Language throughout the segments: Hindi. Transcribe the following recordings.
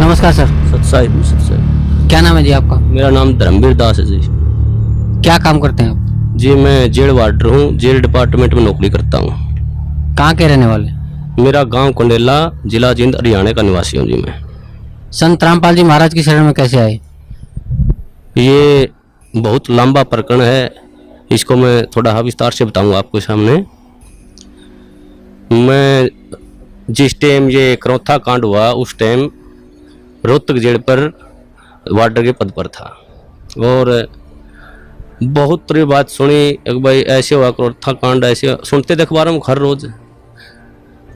नमस्कार सर। सत्साई सत्साई। क्या नाम है जी आपका? मेरा नाम धर्मवीर दास है जी। क्या काम करते हैं आप? जी मैं जेल वार्डर हूँ, जेल डिपार्टमेंट में नौकरी करता हूँ। कहाँ के रहने वाले? मेरा गांव कंडेला, जिला जींद, हरियाणा का निवासी हूँ जी मैं। संत रामपाल जी महाराज की शरण में कैसे आए? ये बहुत लंबा प्रकरण है, इसको मैं थोड़ा विस्तार से बताऊंगा आपके सामने। मैं जिस टाइम ये करौथा कांड हुआ उस टाइम रोहतक जेल पर वार्डर के पद पर था और बहुत तरह बात सुनी। एक भाई ऐसे हुआ करौथा कांड, ऐसे सुनते थे अखबारों में हर रोज,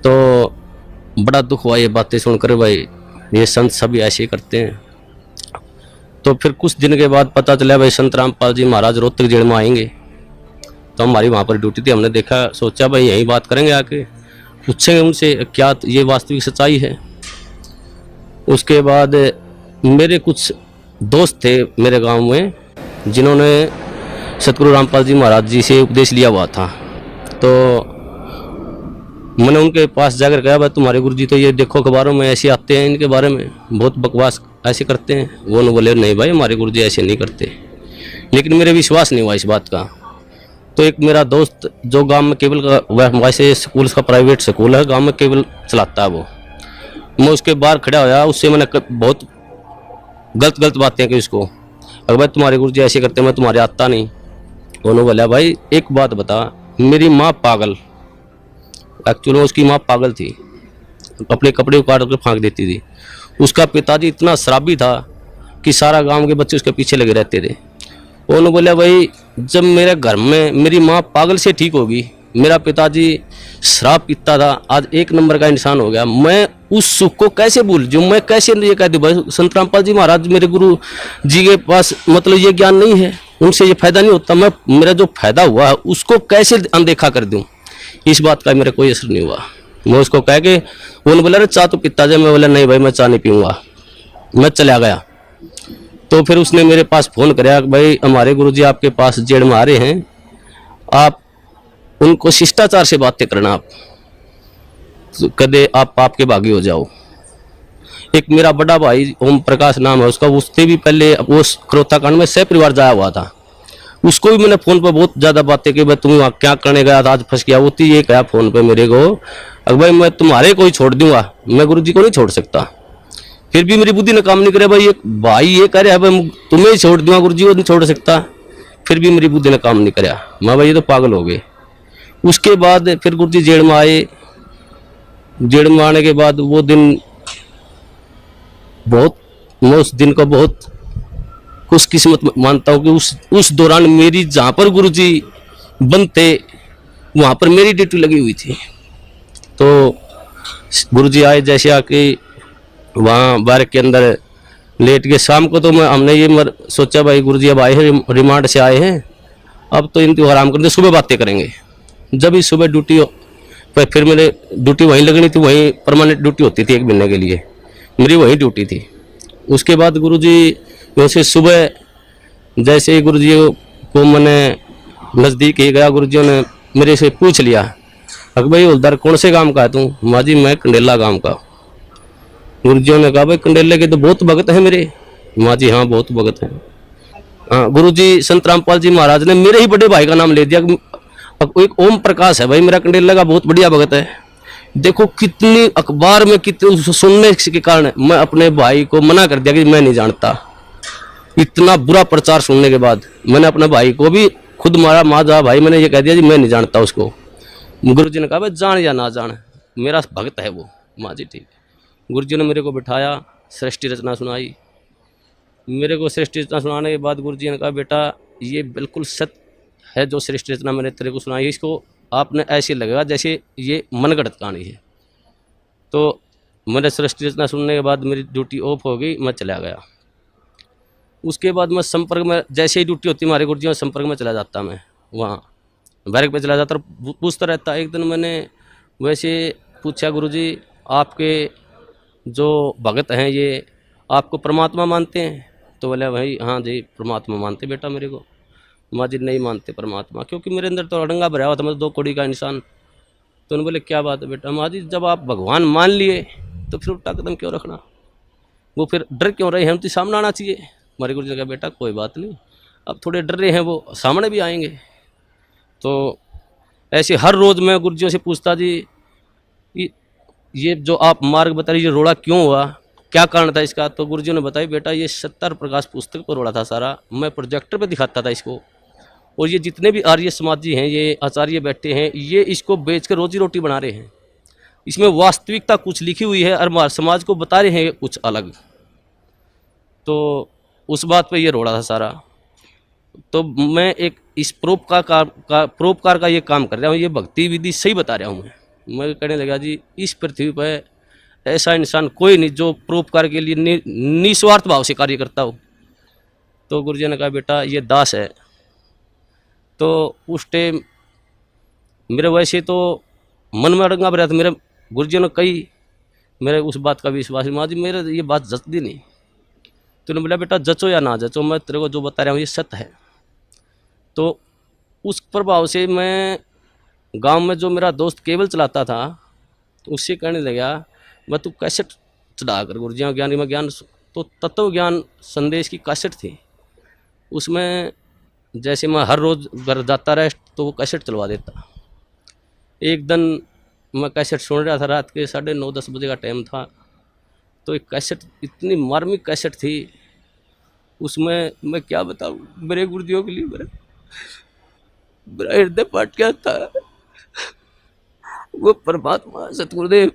तो बड़ा दुख हुआ ये बातें सुनकर। भाई ये संत सभी ऐसे ही करते हैं। तो फिर कुछ दिन के बाद पता चला भाई संत रामपाल जी महाराज रोहतक जेल में आएंगे। तो हमारी वहाँ पर ड्यूटी थी, हमने देखा, सोचा भाई यही बात करेंगे, आके पूछेंगे उनसे क्या ये वास्तविक सच्चाई है। उसके बाद मेरे कुछ दोस्त थे मेरे गांव में जिन्होंने सतगुरु रामपाल जी महाराज जी से उपदेश लिया हुआ था। तो मैंने उनके पास जाकर कहा भाई तुम्हारे गुरु जी तो ये देखो अखबारों में ऐसे आते हैं, इनके बारे में बहुत बकवास ऐसे करते हैं। वो न बोले नहीं भाई हमारे गुरु जी ऐसे नहीं करते। लेकिन मेरे विश्वास नहीं हुआ इस बात का। तो एक मेरा दोस्त जो गांव में केबल का वैसे स्कूल का प्राइवेट स्कूल है, गांव में केबल चलाता है वो, मैं उसके बाहर खड़ा होया, उससे मैंने बहुत गलत बातें की उसको। अगर भाई तुम्हारे गुरु जी ऐसे करते मैं तुम्हारे आता नहीं। उन्होंने बोला भाई एक बात बता, मेरी माँ पागल, एक्चुअली उसकी माँ पागल थी, अपने कपड़े उतार कर फेंक देती थी। उसका पिताजी इतना शराबी था कि सारा गांव के बच्चे उसके पीछे लगे रहते थे। उन्होंने बोला भाई जब मेरे घर में मेरी माँ पागल से ठीक होगी, मेरा पिताजी शराब पीता था, आज एक नंबर का इंसान हो गया, मैं उस सुख को कैसे भूल जाऊँ? मैं कैसे ये कह दूँ भाई संत रामपाल जी महाराज मेरे गुरु जी के पास मतलब ये ज्ञान नहीं है, उनसे ये फायदा नहीं होता, मैं मेरा जो फायदा हुआ है उसको कैसे अनदेखा कर दूँ? इस बात का मेरा कोई असर नहीं हुआ। मैं उसको कह के उन्होंने बोला अरे चाह तो पीता जाए। मैं बोला नहीं भाई मैं चाह नहीं पीऊँगा, मैं चला गया। तो फिर उसने मेरे पास फ़ोन कराया भाई हमारे गुरुजी आपके पास जेल में आ रहे हैं, आप उनको शिष्टाचार से बातें करना, आप कदे आप आपके भागी हो जाओ। एक मेरा बड़ा भाई ओम प्रकाश नाम है उसका, उससे भी पहले वो करौथा कांड में सह परिवार जाया हुआ था, उसको भी मैंने फ़ोन पर बहुत ज़्यादा बातें की भाई तुम वहाँ क्या करने गया था, आज फंस गया। वो ये कहा फ़ोन पे मेरे को अगर भाई मैं तुम्हारे को ही छोड़ दूंगा, मैं गुरुजी को नहीं छोड़ सकता। फिर भी मेरी बुद्धि ने काम नहीं करे, भाई ये भाई ये कह रहे हैं भाई तुम्हें ही छोड़ दूंगा, गुरुजी को नहीं छोड़ सकता। फिर भी मेरी बुद्धि ने काम नहीं कराया, मैं भाई ये तो पागल हो गए। उसके बाद फिर गुरुजी जेल में आए। जेल में आने के बाद वो दिन बहुत, मैं उस दिन को बहुत खुशकिस्मत मानता हूँ कि उस दौरान मेरी जहाँ पर गुरुजी बनते वहाँ पर मेरी ड्यूटी लगी हुई थी। तो गुरुजी आए, जैसे आके वहाँ बारक के अंदर लेट के शाम को, तो हमने ये सोचा भाई गुरुजी अब आए हैं, रिमांड से आए हैं, अब तो इनको आराम करते, सुबह बातें करेंगे। जब इस सुबह ड्यूटी फिर मेरे ड्यूटी वहीं लगनी थी, वहीं परमानेंट ड्यूटी होती थी 1 महीने के लिए, मेरी वहीं ड्यूटी थी। उसके बाद गुरुजी वैसे सुबह जैसे ही गुरुजी को मैंने नज़दीक ही गया, गुरुजियों ने मेरे से पूछ लिया अक भाई हवलदार कौन से गांव का है तू? माँ जी मैं कंडेला गांव का। गुरुजियों ने कहा भाई कंडेले के तो बहुत भगत हैं मेरे। माँ जी हाँ बहुत भगत हैं। हाँ गुरुजी संत रामपाल जी महाराज ने मेरे ही बड़े भाई का नाम ले दिया, एक ओम प्रकाश है भाई मेरा कंडेला का बहुत बढ़िया भगत है। देखो कितनी अखबार में कितने सुनने के कारण मैं अपने भाई को मना कर दिया कि मैं नहीं जानता। इतना बुरा प्रचार सुनने के बाद मैंने अपने भाई को भी खुद मारा, माँ जा भाई मैंने ये कह दिया जी मैं नहीं जानता उसको। गुरुजी ने कहा भाई जान या ना जान मेरा भक्त है वो। माँ जी ठीक है। गुरुजी ने मेरे को बिठाया, सृष्टि रचना सुनाई। मेरे को सृष्टि रचना सुनाने के बाद गुरुजी ने कहा बेटा ये बिल्कुल सत्य है जो सृष्टि रचना मैंने तेरे को सुनाई, इसको आपने ऐसे लगेगा जैसे ये मनगढ़ंत कहानी है। तो मैंने सृष्टि रचना सुनने के बाद मेरी ड्यूटी ऑफ हो गई, मैं चला गया। उसके बाद मैं संपर्क में, जैसे ही ड्यूटी होती हमारे गुरुजी में संपर्क में चला जाता, मैं वहाँ बैरक पे चला जाता और पूछता रहता। एक दिन मैंने वैसे पूछा गुरुजी आपके जो भगत हैं ये आपको परमात्मा मानते हैं? तो बोले भाई हाँ जी परमात्मा मानते बेटा मेरे को। माँ जी नहीं मानते परमात्मा, क्योंकि मेरे अंदर तो अड़ंगा भरा हुआ था, मैं 2 कौड़ी का इंसान। तो उन्होंने बोले क्या बात है बेटा? माँ जी जब आप भगवान मान लिए तो फिर उल्टा कदम क्यों रखना? वो फिर डर क्यों रहे हैं, हम तो सामने आना चाहिए। हमारे गुरु जी ने कहा बेटा कोई बात नहीं, अब थोड़े डर रहे हैं वो सामने भी आएंगे। तो ऐसे हर रोज़ मैं गुरुजियों से पूछता जी ये जो आप मार्ग बता रही, ये रोड़ा क्यों हुआ, क्या कारण था इसका। तो गुरुजियों ने बताया बेटा ये 70 प्रकाश पुस्तक पर रोड़ा था सारा, मैं प्रोजेक्टर पे दिखाता था इसको, और ये जितने भी आर्य समाजी हैं, ये आचार्य बैठे हैं, ये इसको बेच कर रोजी रोटी बना रहे हैं। इसमें वास्तविकता कुछ लिखी हुई है और हमारे समाज को बता रहे हैं कुछ अलग। तो उस बात पे ये रोड़ा था सारा। तो मैं एक इस परोपकार का ये काम कर रहा हूँ, ये भक्ति विधि सही बता रहा हूँ। मैं कहने लगा जी इस पृथ्वी पर ऐसा इंसान कोई नहीं जो परोपकार के लिए निस्वार्थ भाव से कार्य करता हो। तो गुरुजी ने कहा बेटा ये दास है। तो उस टाइम मेरे वैसे तो मन में अड़ंगा भरा था, मेरे गुरुजी ने कही, मेरे उस बात का विश्वास माँ जी मेरे ये बात जचती नहीं। तो उन्होंने बोला बेटा जचो या ना जचो, मैं तेरे को जो बता रहा हूँ ये सत्य है। तो उस प्रभाव से मैं गांव में जो मेरा दोस्त केबल चलाता था उससे कहने लगा मैं तू कैसेट चढ़ा कर गुरुजियों ज्ञान में ज्ञान, तो तत्व ज्ञान संदेश की कैसेट थी, उसमें जैसे मैं हर रोज़ घर जाता रहा तो वो कैसेट चलवा देता। एक दिन मैं कैसेट सुन रहा था, रात के 9:30-10 बजे का टाइम था। तो एक कैसेट इतनी मार्मिक कैसेट थी, उसमें मैं क्या बताऊँ, मेरे गुरुजियों के लिए मेरा हृदय फाट गया था। वो परमात्मा सतगुरुदेव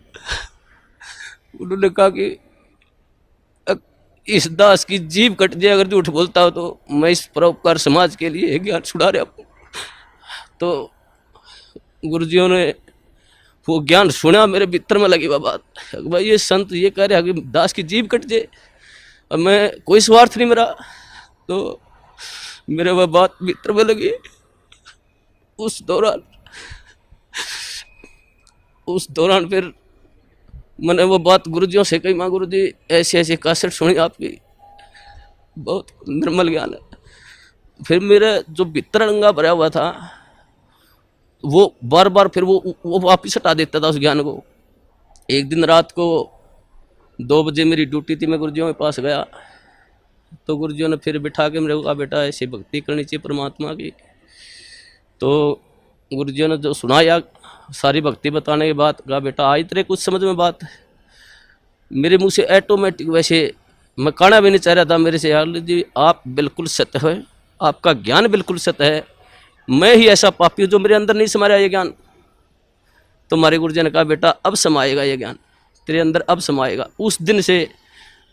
उन्होंने कहा कि इस दास की जीभ कट जाए अगर झूठ बोलता हो तो मैं इस परोपकार समाज के लिए ज्ञान छुड़ा रहा हूँ। तो गुरुजियों ने वो ज्ञान सुना, मेरे भीतर में लगी वह बात, भाई ये संत ये कह रहे हैं कि दास की जीभ कट जाए और मैं कोई स्वार्थ नहीं मेरा। तो मेरे वह बात भीतर में लगी। उस दौरान फिर मैंने वो बात गुरुजियों से कही, माँ गुरुजी ऐसे ऐसे कैसेट सुनी आपकी, बहुत निर्मल ज्ञान है। फिर मेरा जो भीतर अड़ंगा भरा हुआ था वो बार बार फिर वो वापिस हटा देता था उस ज्ञान को। एक दिन रात को 2 बजे मेरी ड्यूटी थी, मैं गुरुजियों के पास गया तो गुरुजियों ने फिर बिठा के मेरे को कहा बेटा ऐसे भक्ति करनी चाहिए परमात्मा की। तो गुरुजियों ने जो सुनाया सारी भक्ति बताने के बाद कहा बेटा आई तेरे कुछ समझ में बात। मेरे मुंह से ऑटोमेटिक, वैसे मैं कहना भी नहीं चाह रहा था मेरे से, यार जी आप बिल्कुल सत्य है, आपका ज्ञान बिल्कुल सत्य है, मैं ही ऐसा पापी हूँ जो मेरे अंदर नहीं समा रहा ये ज्ञान। तो हमारे गुरुजी ने कहा बेटा अब समाएगा ये ज्ञान तेरे अंदर, अब समाएगा। उस दिन से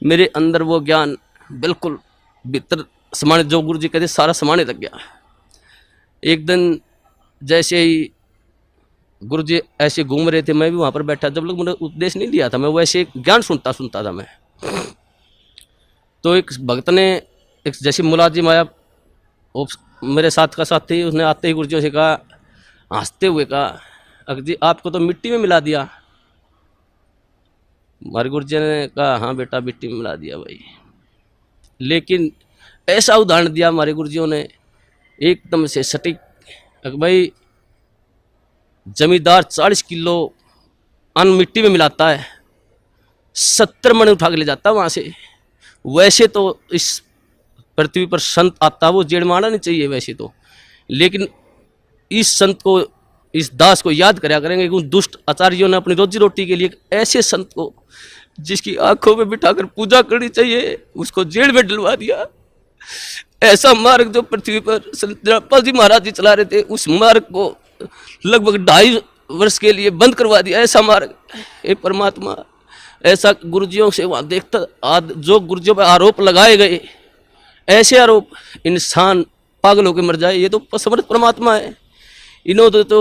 मेरे अंदर वो ज्ञान बिल्कुल भीतर समाने, जो गुरुजी कहते सारा समाने लग गया। एक दिन जैसे ही गुरुजी ऐसे घूम रहे थे, मैं भी वहाँ पर बैठा, जब लोग मैंने उपदेश नहीं लिया था, मैं वैसे ज्ञान सुनता था मैं। तो एक भक्त ने एक जैसे मुलाजिम आया, वो मेरे साथ का साथ थी, उसने आते ही गुरुजियों से कहा, हंसते हुए कहा अक जी आपको तो मिट्टी में मिला दिया। हमारे गुरुजी ने कहा हाँ बेटा मिट्टी में मिला दिया भाई। लेकिन ऐसा उदाहरण दिया हमारे गुरुजियों ने एकदम से सटीक, भाई जमींदार 40 किलो अन्न मिट्टी में मिलाता है, 70 मन उठा के ले जाता है वहाँ से। वैसे तो इस पृथ्वी पर संत आता वो जेड़ मारना नहीं चाहिए वैसे तो, लेकिन इस संत को, इस दास को याद कराया करेंगे कि उन दुष्ट आचार्यों ने अपनी रोजी रोटी के लिए ऐसे संत को जिसकी आंखों में बिठाकर पूजा करनी चाहिए उसको जेल में डलवा दिया। ऐसा मार्ग जो पृथ्वी पर संत जयपाल जी महाराज जी चला रहे थे, उस मार्ग को लगभग 2.5 वर्ष के लिए बंद करवा दिया। ऐसा मार्ग, हे परमात्मा, ऐसा गुरुजियों से वहाँ देखता, जो गुरुजियों पर आरोप लगाए गए, ऐसे आरोप इंसान पागल होकर मर जाए, ये तो समर्थ परमात्मा है। इन्होंने तो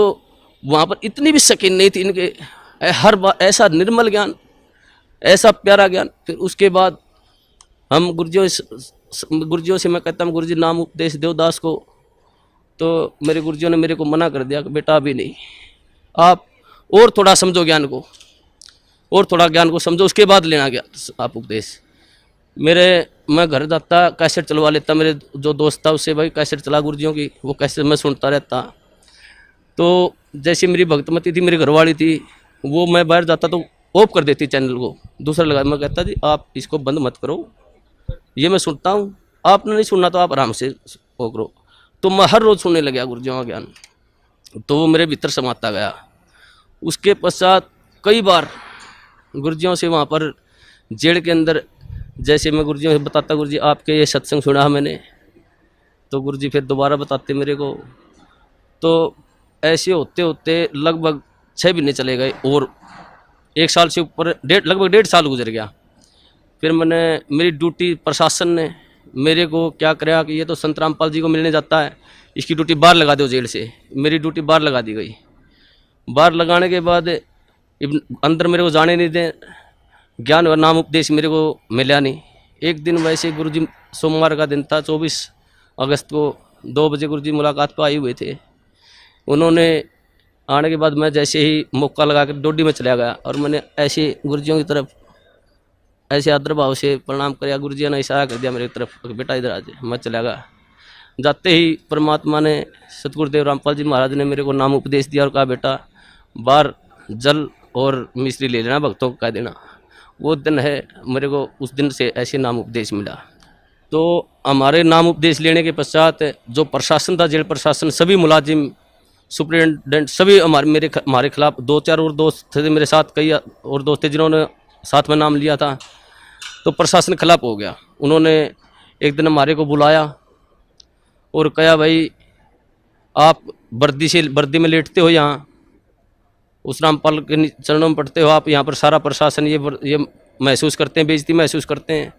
वहाँ पर इतनी भी शकीन नहीं थी इनके, हर बार ऐसा निर्मल ज्ञान, ऐसा प्यारा ज्ञान। फिर उसके बाद हम गुरुजियों से मैं कहता हूँ गुरुजी नाम उपदेश दो दास को। तो मेरे गुरुजियों ने मेरे को मना कर दिया कि बेटा अभी नहीं, आप और थोड़ा समझो ज्ञान को, और थोड़ा ज्ञान को समझो, उसके बाद लेना गया आप उपदेश। मैं घर जाता कैसेट चलवा लेता, मेरे जो दोस्त था उससे, भाई कैसेट चला गुरुजियों की, वो कैसेट मैं सुनता रहता। तो जैसे मेरी भक्तमती थी, मेरी घरवाली थी, वो मैं बाहर जाता तो ऑफ कर देती चैनल को, दूसरा लगा। मैं कहता जी आप इसको बंद मत करो, ये मैं सुनता हूँ, आपने नहीं सुनना तो आप आराम से वो करो। तो मैं हर रोज़ सुनने लगा गुरुजियों का ज्ञान, तो वो मेरे भीतर समाता गया। उसके पश्चात कई बार गुरुजियों से वहाँ पर जेल के अंदर, जैसे मैं गुरुजियों से बताता गुरुजी आपके ये सत्संग सुना मैंने, तो गुरुजी फिर दोबारा बताते मेरे को। तो ऐसे होते होते लगभग 6 महीने चले गए और 1 साल से ऊपर लगभग 1.5 साल गुजर गया। फिर मैंने, मेरी ड्यूटी प्रशासन ने मेरे को क्या कराया कि ये तो संत रामपाल जी को मिलने जाता है, इसकी ड्यूटी बाहर लगा दो जेल से। मेरी ड्यूटी बाहर लगा दी गई। बाहर लगाने के बाद अंदर मेरे को जाने नहीं दें, ज्ञान और नाम उपदेश मेरे को मिला नहीं। एक दिन वैसे गुरुजी, सोमवार का दिन था, 24 अगस्त को 2 बजे गुरुजी मुलाकात पर आए हुए थे। उन्होंने आने के बाद मैं जैसे ही मौका लगा कर डोडी में चला गया और मैंने ऐसे गुरुजियों की तरफ ऐसे आदर भाव से प्रणाम किया। गुरुजी ने इशारा कर दिया मेरी तरफ, बेटा इधर आ जाए। मैं चला गया। जाते ही परमात्मा ने, सतगुरुदेव रामपाल जी महाराज ने मेरे को नाम उपदेश दिया और कहा बेटा बाहर जल और मिश्री ले लेना, भक्तों को कह देना। वो दिन है, मेरे को उस दिन से ऐसे नाम उपदेश मिला। तो हमारे नाम उपदेश लेने के पश्चात जो प्रशासन था, जेल प्रशासन, सभी मुलाजिम, सुप्रिटेंडेंट, सभी हमारे खिलाफ, 2-4 और दोस्त थे मेरे साथ, कई और दोस्त थे जिन्होंने साथ में नाम लिया था। तो प्रशासन खिलाफ हो गया। उन्होंने एक दिन हमारे को बुलाया और कहा भाई आप वर्दी में लेटते हो, यहाँ उस रामपाल के चरणों में पढ़ते हो, आप यहाँ पर सारा प्रशासन ये महसूस करते हैं, बेइज्जती महसूस करते हैं।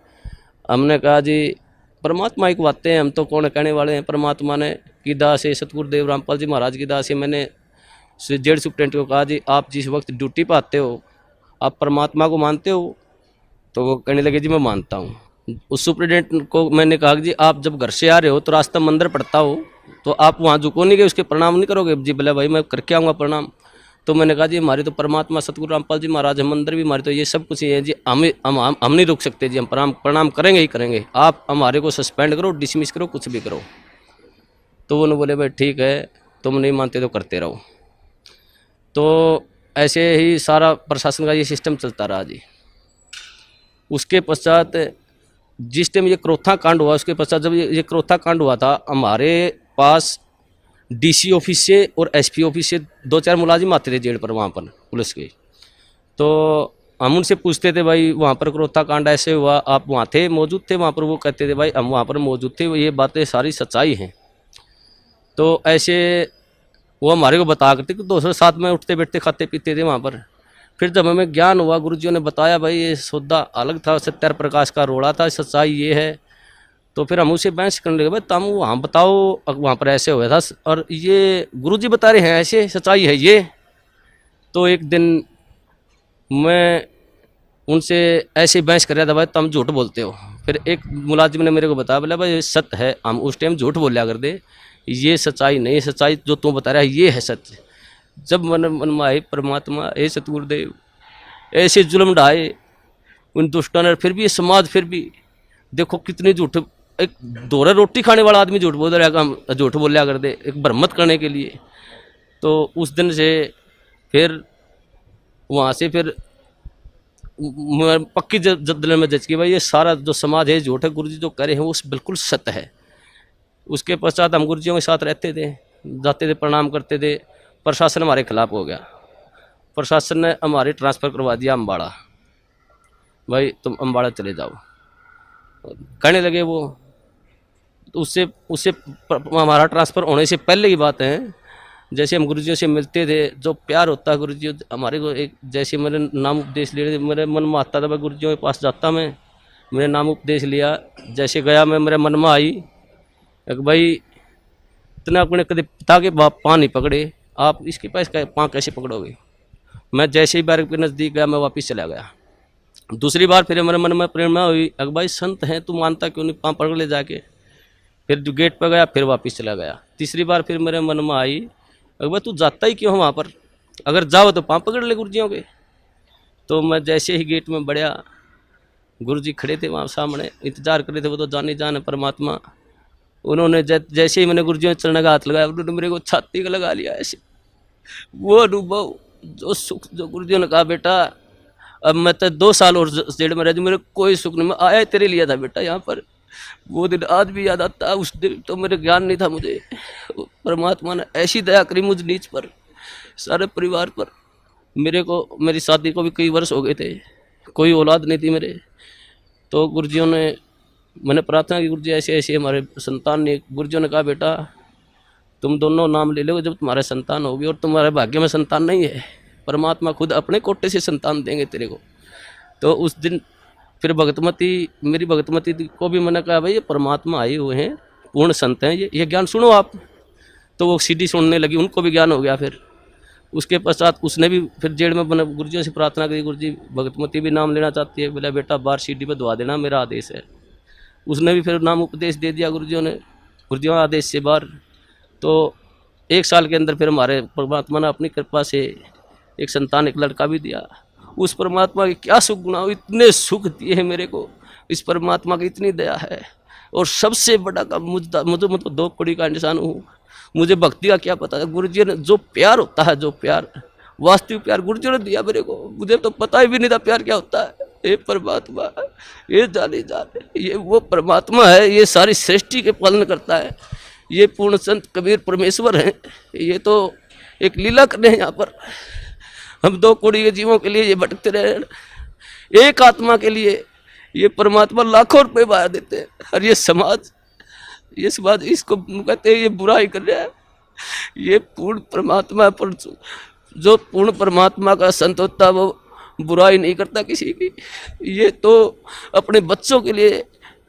हमने कहा जी परमात्मा की बातें हैं, हम तो कौन कहने वाले हैं। परमात्मा ने की दास है, सतगुरुदेव रामपाल जी महाराज की दास है। मैंने जेल सुप्रिटेंडेंट को कहा जी आप जिस वक्त ड्यूटी पर आते हो आप परमात्मा को मानते हो? तो वो कहने लगे जी मैं मानता हूँ। उस सुप्रिटेंडेंट को मैंने कहा जी आप जब घर से आ रहे हो तो रास्ता मंदिर पड़ता हो तो आप वहाँ झुको नहीं गए, उसके प्रणाम नहीं करोगे? जी बोले भाई मैं करके आऊँगा प्रणाम। तो मैंने कहा जी हमारी तो परमात्मा सतगुरु रामपाल जी महाराज है, मंदिर भी हमारे, तो ये सब कुछ ही है जी, हम नहीं रुक सकते जी, हम प्रणाम करेंगे ही करेंगे। आप हमारे को सस्पेंड करो, डिसमिस करो, कुछ भी करो। तो उन्होंने बोले भाई ठीक है, तुम नहीं मानते तो करते रहो। तो ऐसे ही सारा प्रशासन का ये सिस्टम चलता रहा जी। उसके पश्चात जिस टाइम ये क्रोथा कांड हुआ, उसके पश्चात जब ये क्रोथा कांड हुआ था, हमारे पास डीसी ऑफिस से और एसपी ऑफिस से 2-4 मुलाजिम आते थे जेल पर, वहाँ पर पुलिस के। तो हम उनसे पूछते थे भाई वहाँ पर क्रोथा कांड ऐसे हुआ, आप वहाँ थे, मौजूद थे वहाँ पर? वो कहते थे भाई हम वहाँ पर मौजूद थे, ये बातें सारी सच्चाई हैं। तो ऐसे वो हमारे को बता करते कि दोस्तों साथ में उठते बैठते खाते पीते थे वहाँ पर। फिर जब हमें ज्ञान हुआ, गुरुजियों ने बताया भाई ये सौदा अलग था, सत्यार प्रकाश का रोड़ा था, सच्चाई ये है। तो फिर हम उसे बहस करने लगे, भाई तुम वहाँ बताओ वहाँ पर ऐसे हुआ था और ये गुरुजी बता रहे हैं ऐसे, सच्चाई है ये। तो एक दिन मैं उनसे ऐसे बहस कर रहा था, भाई तुम झूठ बोलते हो। फिर एक मुलाजिम ने मेरे को बताया, बोला भाई सत्य है, हम उस टाइम झूठ बोलिया कर दे, ये सच्चाई नहीं, सच्चाई जो तुम बता रहा है ये है सत्य। जब मन में आए परमात्मा, ए सतगुरुदेव ऐसे जुल्म ढाए उन दुष्टों ने, फिर भी ये समाज, फिर भी देखो कितने झूठ, एक दोहरा रोटी खाने वाला आदमी झूठ बोल रहा है, हम झूठ बोलिया कर दे एक भ्रमत करने के लिए। तो उस दिन से फिर वहाँ से फिर पक्की जद्दल में जज की भाई ये सारा जो समाज है झूठ है, गुरुजी जो कह रहे हैं वो बिल्कुल सत्य है। उसके पश्चात हम गुरुजियों के साथ रहते थे, जाते थे, प्रणाम करते थे। प्रशासन हमारे खिलाफ हो गया, प्रशासन ने हमारे ट्रांसफ़र करवा दिया अम्बाड़ा, भाई तुम अम्बाड़ा चले जाओ कहने लगे वो। तो उससे हमारा ट्रांसफ़र होने से पहले की बात है, जैसे हम गुरुजियों से मिलते थे, जो प्यार होता है गुरुजी हमारे को, एक जैसे मेरे नाम उपदेश ले रहे थे, मेरे मन में आता था भाई गुरुजियों के पास जाता मैं, मेरे नाम उपदेश लिया, जैसे गया मैं, मेरे मन में आई एक भाई इतना अपने कभी पिता के बाप पाँव नहीं पकड़े, आप इसके पास पाँव कैसे पकड़ोगे? मैं जैसे ही बार के नज़दीक गया मैं वापस चला गया। दूसरी बार फिर मेरे मन में प्रेरणा हुई, अगर भाई संत हैं तू मानता क्यों नहीं, पाँव पकड़ ले जाके। फिर जो गेट पर गया फिर वापस चला गया। तीसरी बार फिर मेरे मन में आई, अगर भाई तू जाता ही क्यों वहाँ पर, अगर जाओ तो पाँव पकड़ ले गुरुजियों के। तो मैं जैसे ही गेट में बढ़िया, गुरुजी खड़े थे वहाँ सामने, इंतजार कर रहे थे, वो तो जाने जाने परमात्मा। उन्होंने जैसे ही मैंने गुरुजियों के चरण का हाथ लगाया, उन्होंने मेरे को छाती का लगा लिया ऐसे। वो अनुभव, जो सुख, जो गुरुजियों ने कहा बेटा अब मैं तो 2 साल और जेल में रह जाऊं, मेरे कोई सुख नहीं। मैं आया तेरे लिए था बेटा यहाँ पर, वो दिन आज भी याद आता है। उस दिन तो मेरे ज्ञान नहीं था मुझे, परमात्मा ने ऐसी दया करी मुझ नीच पर, सारे परिवार पर। मेरे को, मेरी शादी को भी कई वर्ष हो गए थे, कोई औलाद नहीं थी मेरे। तो गुरुजियों ने, मैंने प्रार्थना की, गुरुजी ऐसे ऐसे हमारे संतान ने, गुरुजियों ने कहा बेटा तुम दोनों नाम ले लो जब तुम्हारे संतान होगी, और तुम्हारे भाग्य में संतान नहीं है, परमात्मा खुद अपने कोटे से संतान देंगे तेरे को। तो उस दिन फिर भगतमती, मेरी भगतमती को भी मैंने कहा भाई ये परमात्मा आए हुए हैं, पूर्ण संत हैं, ये ज्ञान सुनो आप। तो वो सीडी सुनने लगी, उनको भी ज्ञान हो गया। फिर उसके पश्चात उसने भी फिर जेल में बने गुरुजियों से प्रार्थना करी, गुरुजी भगतमती भी नाम लेना चाहती है, बोला बेटा बाहर सीडी पे दुआ देना, मेरा आदेश है। उसने भी फिर नाम उपदेश दे दिया गुरुजियों ने, गुरुजियों आदेश से बाहर। तो 1 साल के अंदर फिर हमारे परमात्मा ने अपनी कृपा से एक संतान, एक लड़का भी दिया। उस परमात्मा की क्या सुख गुना, इतने सुख दिए हैं मेरे को, इस परमात्मा की इतनी दया है। और सबसे बड़ा काम मुझे मैं तो 2 कौड़ी का इंसान हूँ, मुझे भक्ति का क्या पता है। गुरुजी ने जो प्यार होता है, जो प्यार, वास्तविक प्यार गुरुजी ने दिया मेरे को, मुझे तो पता ही भी नहीं था प्यार क्या होता है। ये परमात्मा, ये जाने ये वो परमात्मा है, ये सारी सृष्टि के पालन करता है। ये पूर्ण संत कबीर परमेश्वर हैं, ये तो एक लीला करने हैं यहाँ पर। हम 2 कौड़ी के जीवों के लिए ये भटकते रहे, एक आत्मा के लिए ये परमात्मा लाखों रुपए बाहर देते हैं। और ये समाज इसको कहते हैं ये बुराई कर रहा है। ये पूर्ण परमात्मा पर, जो पूर्ण परमात्मा का संत होता है वो बुराई नहीं करता किसी की। ये तो अपने बच्चों के लिए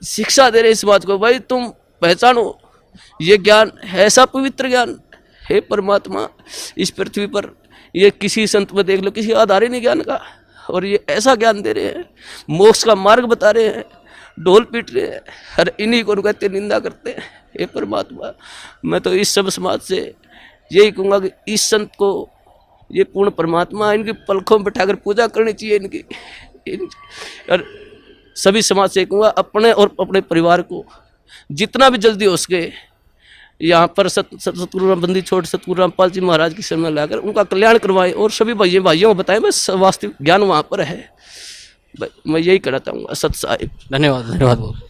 शिक्षा दे रहे समाज को, भाई तुम पहचानो ये ज्ञान है, ऐसा पवित्र ज्ञान है परमात्मा इस पृथ्वी पर। ये किसी संत में देख लो, किसी आधार ही नहीं ज्ञान का, और ये ऐसा ज्ञान दे रहे हैं, मोक्ष का मार्ग बता रहे हैं, ढोल पीट रहे हैं, हर इन्हीं को कहते निंदा करते हैं। हे परमात्मा, मैं तो इस सब समाज से यही कहूँगा कि इस संत को, ये पूर्ण परमात्मा, इनकी पलकों में बैठाकर पूजा करनी चाहिए इनकी। और सभी समाज से कहूँगा अपने और अपने परिवार को जितना भी जल्दी हो सके यहाँ पर सतगुरु रामबंदी छोड़ सतगुरु रामपाल जी महाराज की शरण में लाकर उनका कल्याण करवाएं, और सभी भाइयों को बताएं बस वास्तविक ज्ञान वहाँ पर है। मैं यही कहना चाहूँगा। सत साहिब। धन्यवाद, धन्यवाद।